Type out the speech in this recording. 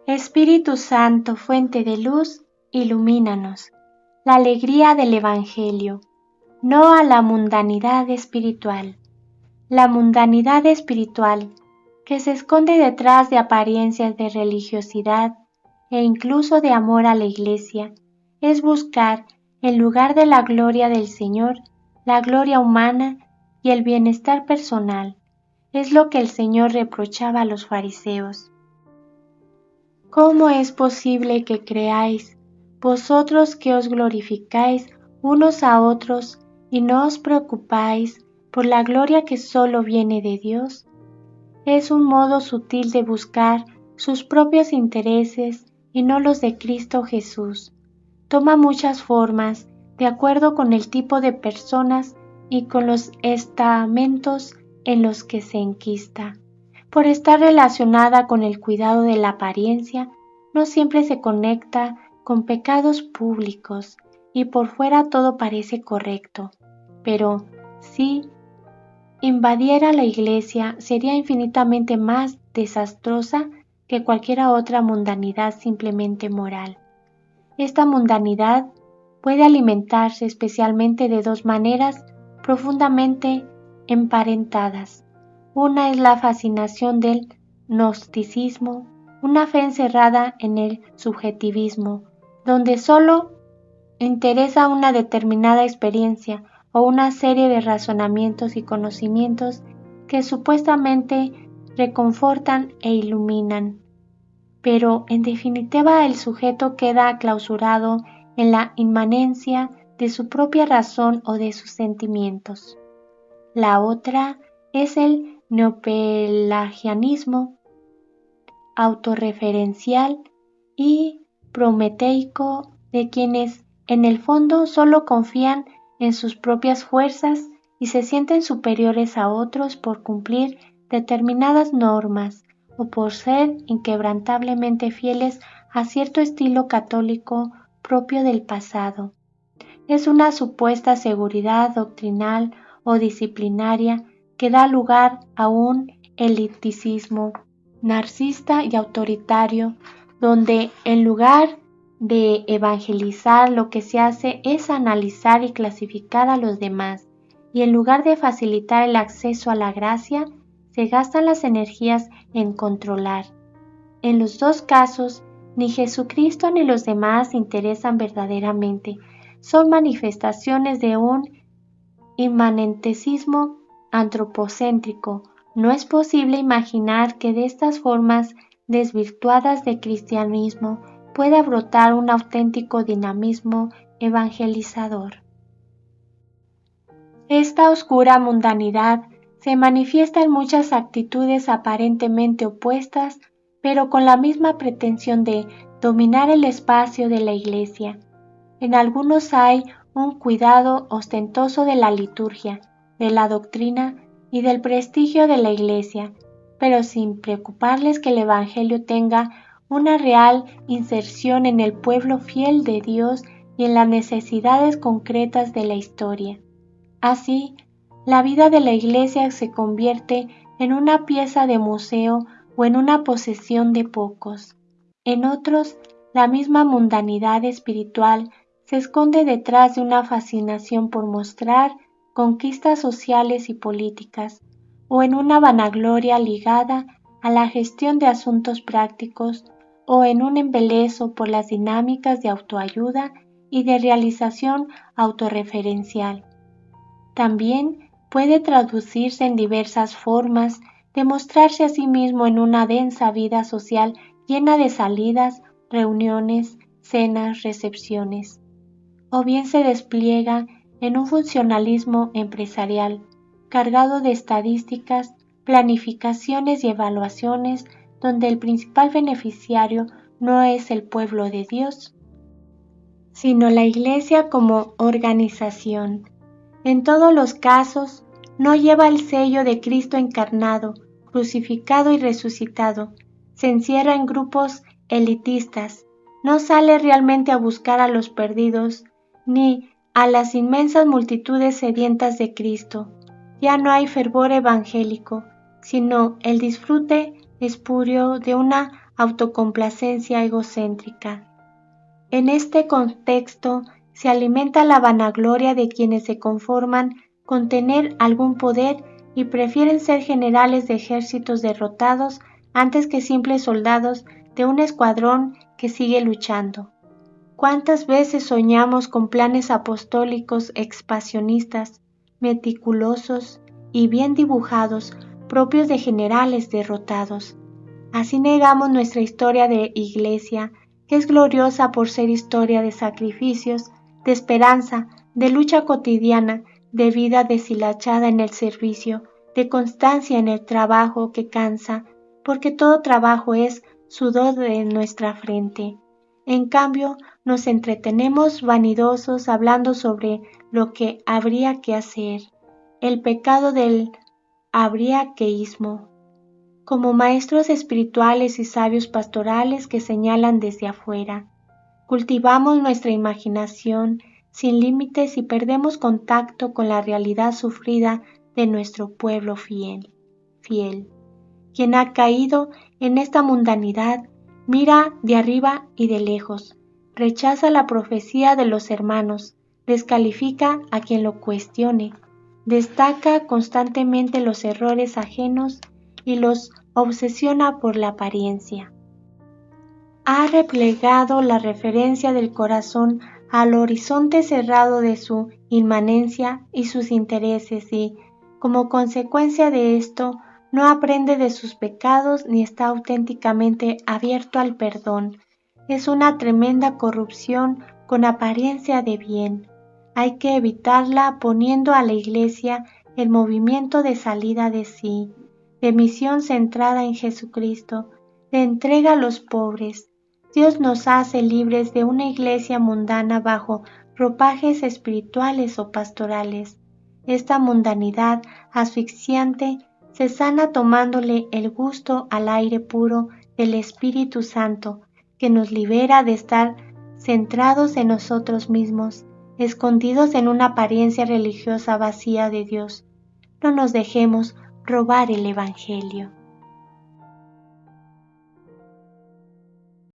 Espíritu Santo, fuente de luz, ilumínanos. La alegría del Evangelio, no a la mundanidad espiritual. La mundanidad espiritual, que se esconde detrás de apariencias de religiosidad e incluso de amor a la Iglesia, es buscar, en lugar de la gloria del Señor, la gloria humana y el bienestar personal. Es lo que el Señor reprochaba a los fariseos. ¿Cómo es posible que creáis, vosotros que os glorificáis unos a otros y no os preocupáis por la gloria que solo viene de Dios? Es un modo sutil de buscar sus propios intereses y no los de Cristo Jesús. Toma muchas formas de acuerdo con el tipo de personas y con los estamentos en los que se enquista. Por estar relacionada con el cuidado de la apariencia, no siempre se conecta con pecados públicos y por fuera todo parece correcto. Pero si invadiera la Iglesia, sería infinitamente más desastrosa que cualquier otra mundanidad simplemente moral. Esta mundanidad puede alimentarse especialmente de dos maneras profundamente emparentadas. Una es la fascinación del gnosticismo, una fe encerrada en el subjetivismo, donde solo interesa una determinada experiencia o una serie de razonamientos y conocimientos que supuestamente reconfortan e iluminan. Pero en definitiva el sujeto queda clausurado en la inmanencia de su propia razón o de sus sentimientos. La otra es el neopelagianismo autorreferencial y prometeico de quienes en el fondo solo confían en sus propias fuerzas y se sienten superiores a otros por cumplir determinadas normas o por ser inquebrantablemente fieles a cierto estilo católico propio del pasado. Es una supuesta seguridad doctrinal o disciplinaria que da lugar a un eliticismo narcisista y autoritario, donde en lugar de evangelizar lo que se hace es analizar y clasificar a los demás, y en lugar de facilitar el acceso a la gracia, se gastan las energías en controlar. En los dos casos, ni Jesucristo ni los demás interesan verdaderamente, son manifestaciones de un inmanentecismo antropocéntrico. No es posible imaginar que de estas formas desvirtuadas de cristianismo pueda brotar un auténtico dinamismo evangelizador. Esta oscura mundanidad se manifiesta en muchas actitudes aparentemente opuestas, pero con la misma pretensión de dominar el espacio de la Iglesia. En algunos hay un cuidado ostentoso de la liturgia, de la doctrina y del prestigio de la Iglesia, pero sin preocuparles que el Evangelio tenga una real inserción en el pueblo fiel de Dios y en las necesidades concretas de la historia. Así, la vida de la Iglesia se convierte en una pieza de museo o en una posesión de pocos. En otros, la misma mundanidad espiritual se esconde detrás de una fascinación por mostrar conquistas sociales y políticas, o en una vanagloria ligada a la gestión de asuntos prácticos, o en un embeleso por las dinámicas de autoayuda y de realización autorreferencial. También puede traducirse en diversas formas de mostrarse a sí mismo en una densa vida social llena de salidas, reuniones, cenas, recepciones. O bien se despliega en un funcionalismo empresarial, cargado de estadísticas, planificaciones y evaluaciones, donde el principal beneficiario no es el pueblo de Dios, sino la Iglesia como organización. En todos los casos, no lleva el sello de Cristo encarnado, crucificado y resucitado, se encierra en grupos elitistas, no sale realmente a buscar a los perdidos, ni a las inmensas multitudes sedientas de Cristo. Ya no hay fervor evangélico, sino el disfrute espurio de una autocomplacencia egocéntrica. En este contexto se alimenta la vanagloria de quienes se conforman con tener algún poder y prefieren ser generales de ejércitos derrotados antes que simples soldados de un escuadrón que sigue luchando. ¿Cuántas veces soñamos con planes apostólicos expansionistas, meticulosos y bien dibujados, propios de generales derrotados? Así negamos nuestra historia de Iglesia, que es gloriosa por ser historia de sacrificios, de esperanza, de lucha cotidiana, de vida deshilachada en el servicio, de constancia en el trabajo que cansa, porque todo trabajo es sudor de nuestra frente. En cambio, nos entretenemos vanidosos hablando sobre lo que habría que hacer, el pecado del habría-queísmo, como maestros espirituales y sabios pastorales que señalan desde afuera. Cultivamos nuestra imaginación sin límites y perdemos contacto con la realidad sufrida de nuestro pueblo fiel. Quien ha caído en esta mundanidad mira de arriba y de lejos, rechaza la profecía de los hermanos, descalifica a quien lo cuestione, destaca constantemente los errores ajenos y los obsesiona por la apariencia. Ha replegado la referencia del corazón al horizonte cerrado de su inmanencia y sus intereses y, como consecuencia de esto, no aprende de sus pecados ni está auténticamente abierto al perdón. Es una tremenda corrupción con apariencia de bien. Hay que evitarla poniendo a la Iglesia en movimiento de salida de sí, de misión centrada en Jesucristo, de entrega a los pobres. Dios nos hace libres de una iglesia mundana bajo ropajes espirituales o pastorales. Esta mundanidad asfixiante se sana tomándole el gusto al aire puro del Espíritu Santo, que nos libera de estar centrados en nosotros mismos, escondidos en una apariencia religiosa vacía de Dios. No nos dejemos robar el Evangelio.